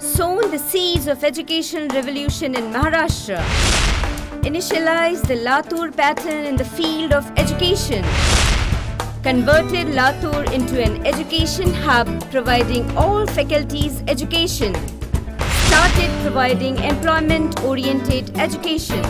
sown the seeds of educational revolution in Maharashtra, initialized the Latur pattern in the field of education, converted Latur into an education hub providing all faculties education, started providing employment-oriented education,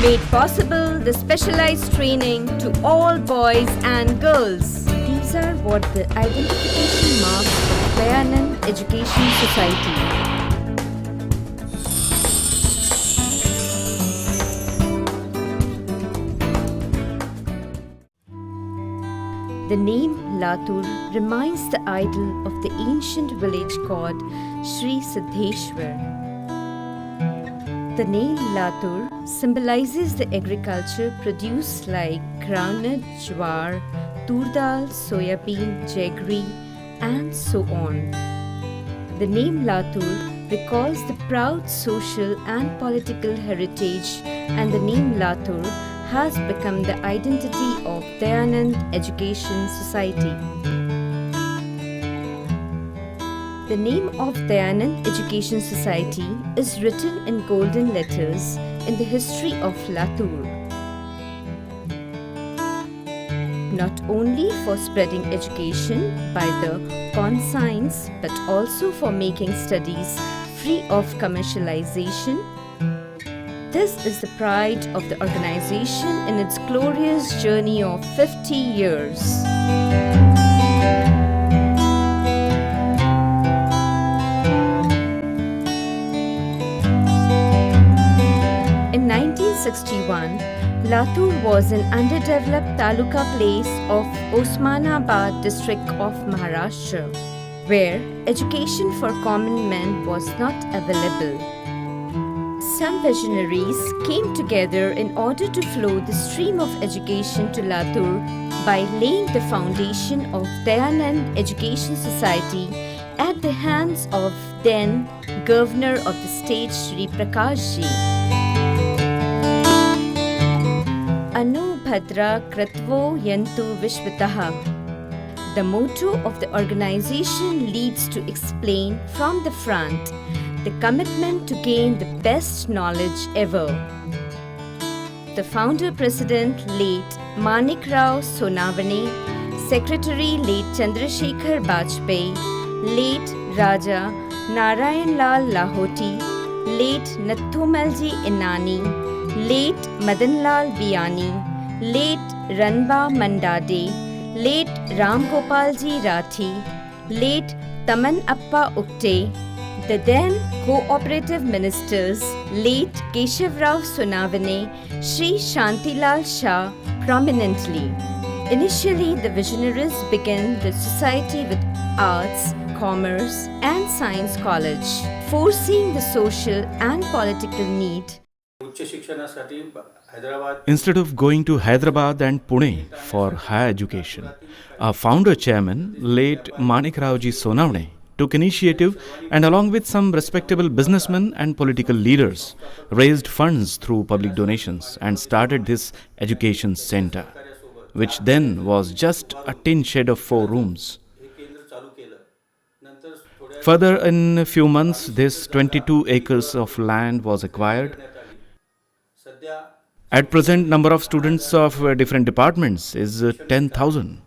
made possible the specialized training to all boys and girls. These are what the identification marks of Dayanand Education Society. The name Latur reminds the idol of the ancient village god Sri Siddheshwar. The name Latur symbolizes the agriculture produced like groundnut, jowar, tur dal, soybean, jaggery, and so on. The name Latur recalls the proud social and political heritage, and the name Latur has become the identity of Dayanand Education Society. The name of Dayanand Education Society is written in golden letters in the history of Latur. Not only for spreading education by the conscience, but also for making studies free of commercialization. This is the pride of the organization in its glorious journey of 50 years. In 1961, Latur was an underdeveloped taluka place of Osmanabad district of Maharashtra, where education for common men was not available. Some visionaries came together in order to flow the stream of education to Latur by laying the foundation of Dayanand Education Society at the hands of then Governor of the state Sri Prakash Ji. Anu Bhadra Kratvo Yantu Vishvataha. The motto of the organization leads to explain from the front the commitment to gain the best knowledge ever. The founder president late Manik Rao Sonavane, secretary late Chandrasekhar Bajpayee, late Raja Narayan Lal Lahoti, late Nathumalji Inani, late Madan Lal Biyani, late Ranba Mandade, late Ram Gopalji Rathi, late Taman Appa Ukte, the then cooperative ministers late Keshav Rao Sonavane, Sri Shantilal Shah prominently. Initially, the visionaries began the society with arts, commerce and science college, foreseeing the social and political need. Instead of going to Hyderabad and Pune for higher education, our founder chairman, late Manik Raoji Sonavane, took initiative and along with some respectable businessmen and political leaders, raised funds through public donations and started this education center, which then was just a tin shed of 4 rooms. Further, in a few months, this 22 acres of land was acquired. At present, number of students of different departments is 10,000.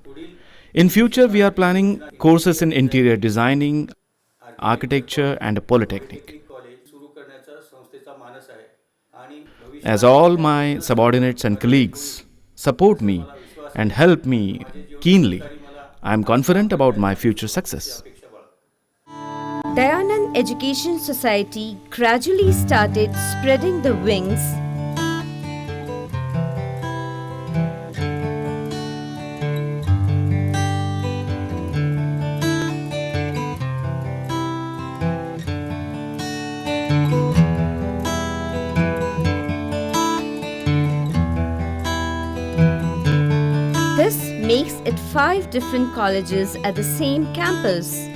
In future, we are planning courses in interior designing, architecture and a polytechnic. As all my subordinates and colleagues support me and help me keenly, I am confident about my future success. Dayanand Education Society gradually started spreading the wings . This makes it 5 different colleges at the same campus.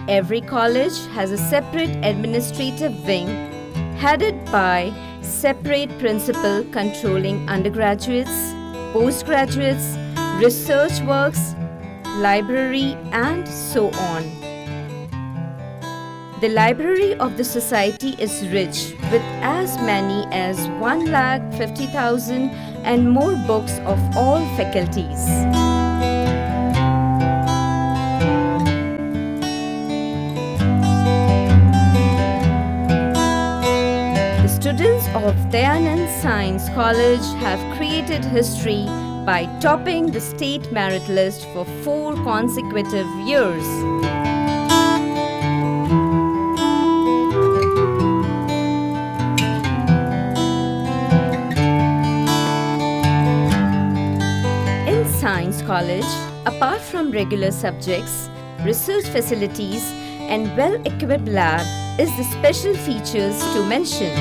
Every college has a separate administrative wing headed by separate principal controlling undergraduates, postgraduates, research works, library and so on. The library of the society is rich with as many as 1,50,000 and more books of all faculties. The students of Dayanand Science College have created history by topping the state merit list for 4 consecutive years. In Science College, apart from regular subjects, research facilities and well-equipped lab is the special features to mention.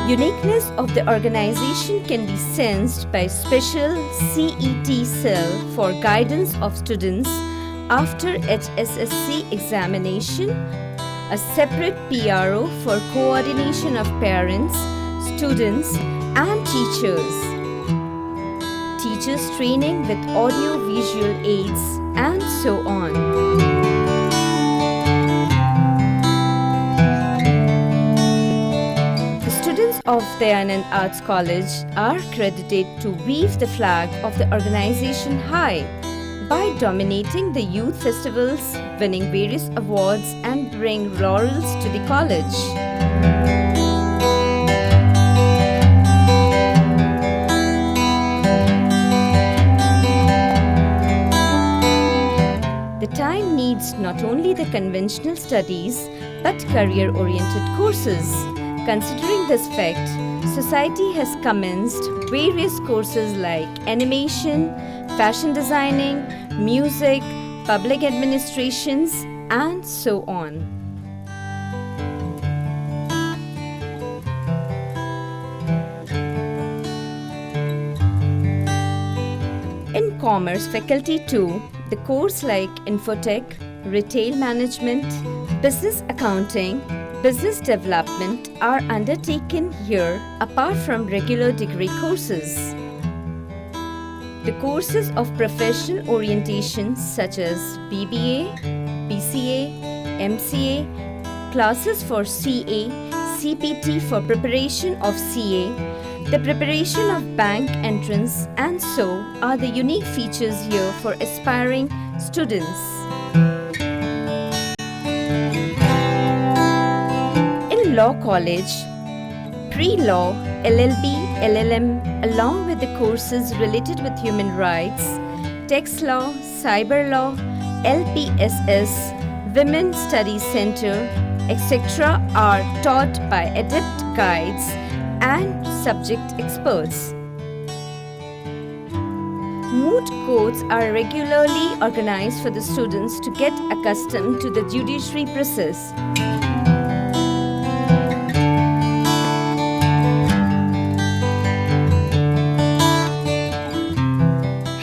Uniqueness of the organization can be sensed by special CET cell for guidance of students after HSSC examination, a separate PRO for coordination of parents, students and teachers, teachers training with audio-visual aids and so on. Of Dayanand Arts College are credited to weave the flag of the organization high by dominating the youth festivals, winning various awards and bring laurels to the college. The time needs not only the conventional studies but career-oriented courses. Considering this fact, society has commenced various courses like animation, fashion designing, music, public administrations, and so on. In Commerce faculty too, the course like Infotech, Retail Management, Business Accounting, Business development are undertaken here apart from regular degree courses. The courses of professional orientation such as BBA, BCA, MCA, classes for CA, CPT for preparation of CA, the preparation of bank entrance and so are the unique features here for aspiring students. Law College, Pre-Law, LLB, LLM, along with the courses related with human rights, tax law, cyber law, LPSS, Women Studies Center, etc. are taught by adept guides and subject experts. Moot courts are regularly organized for the students to get accustomed to the judiciary process.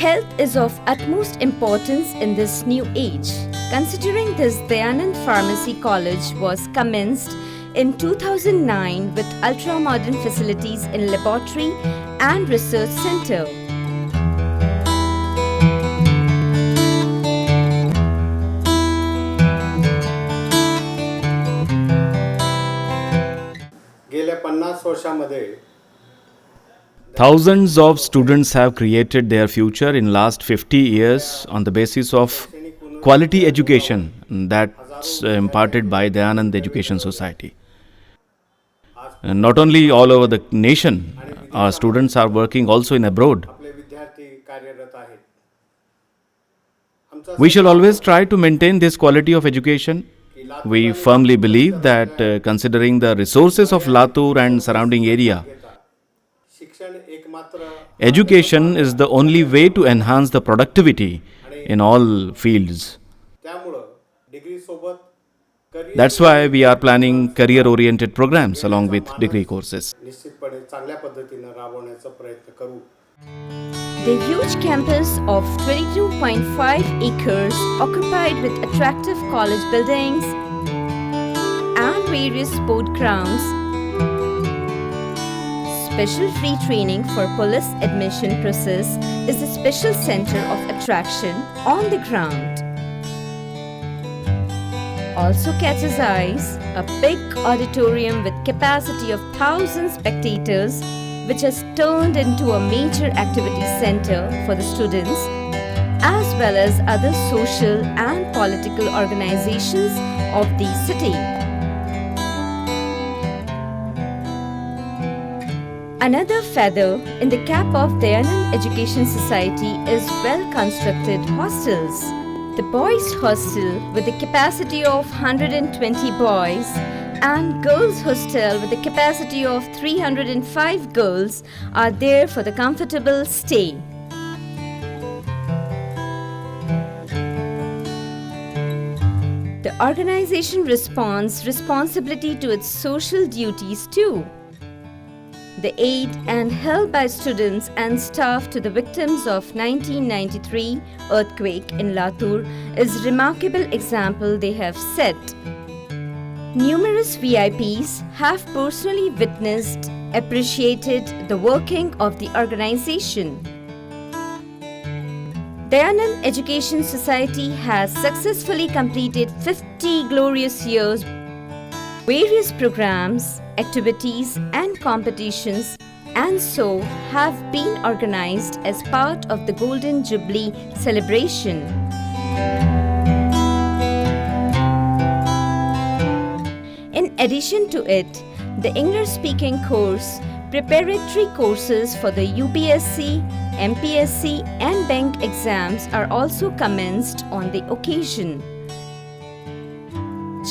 Health is of utmost importance in this new age. Considering this, Dayanand Pharmacy College was commenced in 2009 with ultra-modern facilities in laboratory and research center. गेल्या 50 वर्षांमध्ये Thousands of students have created their future in last 50 years on the basis of quality education that's imparted by Dayanand Education Society. And not only all over the nation, our students are working also in abroad. आपले विद्यार्थी कार्यरत आहेत. We shall always try to maintain this quality of education. We firmly believe that considering the resources of Latur and surrounding area, शिक्षण एकमात्र education is the only way to enhance the productivity in all fields. त्यामुळे degree सोबत career That's why we are planning career-oriented programs along with degree courses. निश्चितपणे चांगल्या पद्धतीने राबवण्याचा प्रयत्न करू. The huge campus of 22.5 acres occupied with attractive college buildings and various sport grounds, special free training for police admission process is a special center of attraction on the ground. Also catches eyes a big auditorium with capacity of 1,000 spectators, which has turned into a major activity center for the students, as well as other social and political organizations of the city. Another feather in the cap of Dayanand Education Society is well-constructed hostels. The boys' hostel with a capacity of 120 boys and girls' hostel with a capacity of 305 girls are there for the comfortable stay. The organization responds responsibility to its social duties too. The aid and help by students and staff to the victims of 1993 earthquake in Latur is a remarkable example they have set. Numerous VIPs have personally witnessed, appreciated the working of the organization. Dayanand Education Society has successfully completed 50 glorious years. Various programs, activities and competitions and so have been organized as part of the Golden Jubilee celebration. In addition to it, the English-speaking course, preparatory courses for the UPSC, MPSC and bank exams are also commenced on the occasion.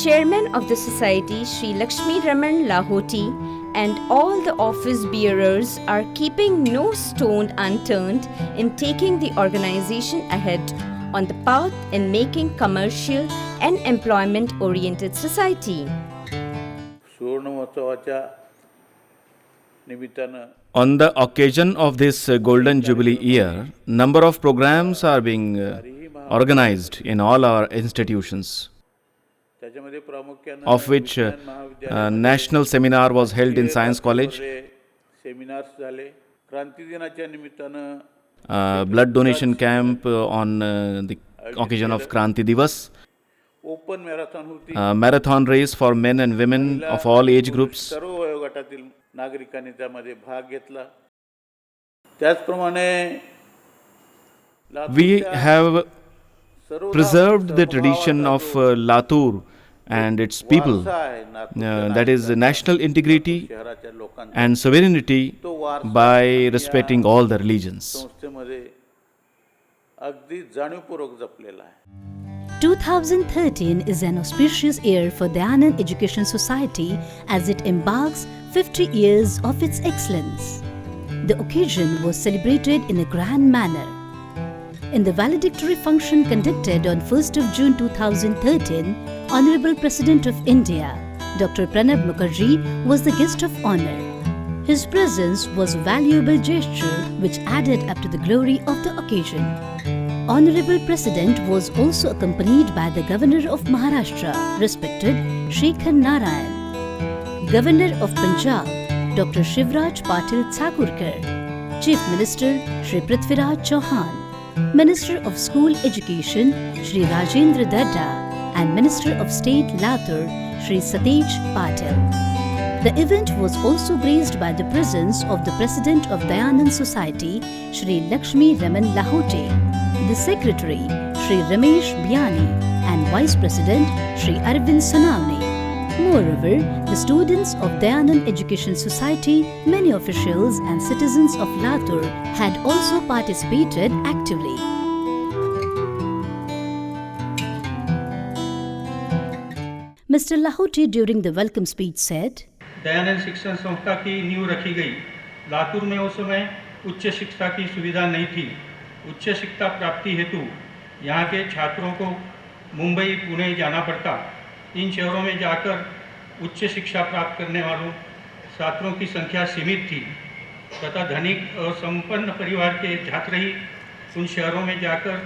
Chairman of the Society, Sri Lakshmi Raman Lahoti, and all the office bearers are keeping no stone unturned in taking the organization ahead on the path in making commercial and employment-oriented society. On the occasion of this Golden Jubilee year, number of programs are being organized in all our institutions, of which national seminar was held in Science College, blood donation camp on the occasion of Kranti Divas, marathon race for men and women of all age groups. We have preserved the tradition of Latur and its people, that is national integrity and sovereignty, by respecting all the religions. 2013 is an auspicious year for Dayanand Education Society as it embarks 50 years of its excellence. The occasion was celebrated in a grand manner. In the valedictory function conducted on 1st of June 2013, Honorable President of India, Dr. Pranab Mukherjee, was the guest of honor. His presence was a valuable gesture which added up to the glory of the occasion. Honorable President was also accompanied by the Governor of Maharashtra, respected Shekhar Narayan, Governor of Punjab, Dr. Shivraj Patil Thakurkar, Chief Minister Shri Prithviraj Chauhan, Minister of School Education Shri Rajendra Dadda, and Minister of State Latur Shri Satej Patil. The event was also graced by the presence of the President of Dayanand Society, Shri Lakshmi Raman Lahoti, the Secretary, Shri Ramesh Biani, and Vice President, Shri Arvind Sonawne. Moreover, the students of Dayanand Education Society, many officials and citizens of Latur had also participated actively. Mr. Lahoti during the welcome speech said, Dayanand शिक्षण संस्था की नींव रखी गई। लातूर में उस समय उच्च शिक्षा की सुविधा नहीं थी। उच्च शिक्षा प्राप्ति हेतु यहाँ के छात्रों को मुंबई, पुणे जाना पड़ता। इन शहरों में जाकर उच्च शिक्षा प्राप्त करने वालों छात्रों की संख्या सीमित थी तथा धनिक और संपन्न परिवार के छात्र ही उन शहरों में जाकर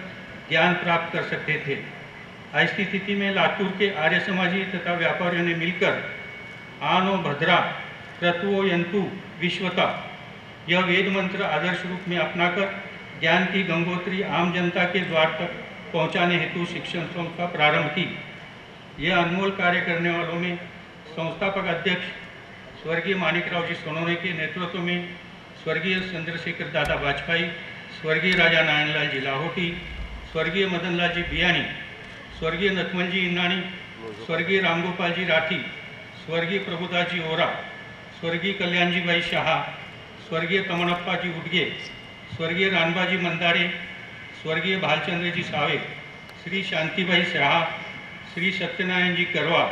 ज्ञान प्राप्त कर सकते थे। ऐसी स्थिति में लातूर के आर्य समाजी तथा व्यापारियों ने मिलकर आनो भद्रा क्रतुओ यंतु विश्वता यह वेद मंत्र आदर्श रूप में अपनाकर ज्ञान की गंगोत्री आम जनता के द्वार तक पहुंचाने हेतु शिक्षण संस्था प्रारंभ की। यह अनमोल कार्य करने वालों में संस्थापक अध्यक्ष स्वर्गीय माणिकराव जी सोनवणे के नेतृत्व में स्वर्गीय चंद्रशेखर दादा वाजपेयी, स्वर्गीय राजा नारायणलाल जी लाहोटी, स्वर्गीय मदनलाल जी बियानी, स्वर्गीय नथमल जी इन्नाणी, स्वर्गीय रामगोपाल जी राठी, स्वर्गीय प्रभुदास जी ओरा, स्वर्गीय कल्याण जी भाई शाह, स्वर्गीय तमणप्पा जी उडगे, स्वर्गीय रानबा जी मंदाड़े, स्वर्गीय भालचंद्र जी सावे, श्री शांतिभाई शाह, श्री सत्यनारायण जी करवा,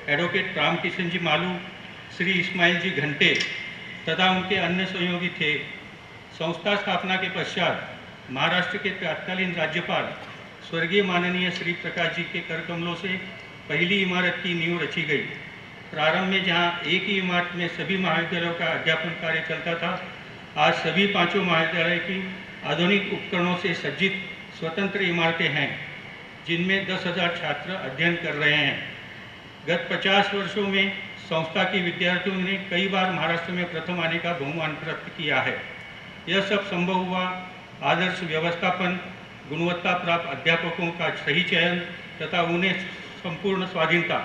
एडवोकेट रामकिशन जी मालू, श्री इस्माइल जी घंटे तथा उनके अन्य सहयोगी थे। संस्था स्थापना के पश्चात महाराष्ट्र के तत्कालीन राज्यपाल स्वर्गीय माननीय श्री प्रकाश जी के कर कमलों से पहली इमारत की नींव रची गई। प्रारंभ में जहां एक ही इमारत में सभी महाविद्यालयों का अध्यापन कार्य चलता था, आज सभी पांचों महाविद्यालय की आधुनिक उपकरणों से सज्जित स्वतंत्र इमारतें हैं, जिनमें 10,000 छात्र अध्ययन कर रहे हैं। गत 50 वर्षों में संस्था के विद्यार्थियों ने कई बार महाराष्ट्र में प्रथम आने का बहुमान प्राप्त किया है। यह सब संभव हुआ आदर्श व्यवस्थापन, गुणवत्ता प्राप्त अध्यापकों का सही चयन तथा उन्हें संपूर्ण स्वाधीनता,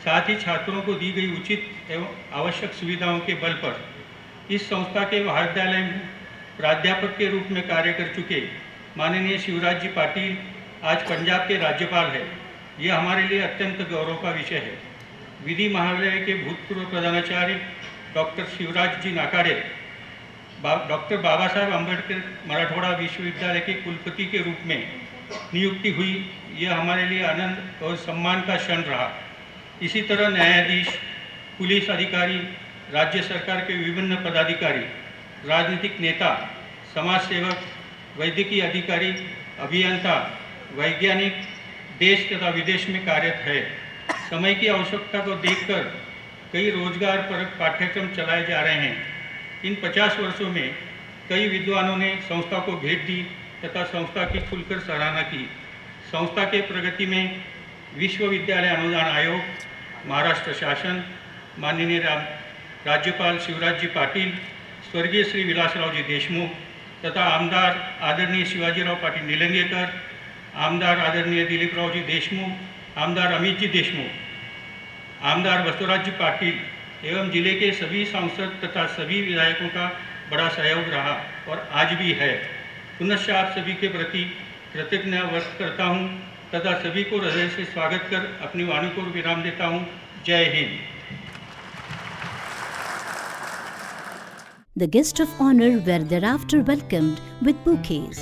साथ ही छात्रों को दी गई उचित एवं आवश्यक सुविधाओं के बल पर। इस संस्था के महाविद्यालय में प्राध्यापक के रूप में कार्य कर चुके माननीय शिवराज जी पाटिल आज पंजाब के राज्यपाल है। यह हमारे लिए अत्यंत गौरव का विषय है। विधि महाविद्यालय के भूतपूर्व प्रधानाचार्य डॉक्टर शिवराज जी नाकाडे, डॉक्टर बाबा साहेब अम्बेडकर मराठवाड़ा विश्वविद्यालय के कुलपति के रूप में नियुक्ति हुई। यह हमारे लिए आनंद और सम्मान का क्षण रहा। इसी तरह न्यायाधीश, पुलिस अधिकारी, राज्य सरकार के विभिन्न पदाधिकारी, राजनीतिक नेता, समाज सेवक, वैद्यकीय अधिकारी, अभियंता, वैज्ञानिक देश तथा विदेश में कार्यरत है। समय की आवश्यकता को देखकर कई रोजगार परक पाठ्यक्रम चलाए जा रहे हैं। इन 50 वर्षों में कई विद्वानों ने संस्था को भेंट दी तथा संस्था की खुलकर सराहना की। संस्था के प्रगति में विश्वविद्यालय अनुदान आयोग, महाराष्ट्र शासन, माननीय राज्यपाल शिवराज जी पाटिल, स्वर्गीय श्री विलासराव जी देशमुख तथा आमदार आदरणीय शिवाजीराव पाटिल निलंगेकर, आमदार आदरणीय दिलीपराव जी देशमुख, आमदार अमित जी देशमुख, आमदार बसवराज जी पाटिल एवं जिले के सभी सांसद तथा सभी विधायकों का बड़ा सहयोग रहा और आज भी है। पुनश्च आप सभी के प्रति कृतज्ञता व्यक्त करता हूँ तथा सभी को हृदय से स्वागत कर अपनी वाणी को विराम देता हूँ। जय Hind. The guests of honor were thereafter welcomed with bouquets.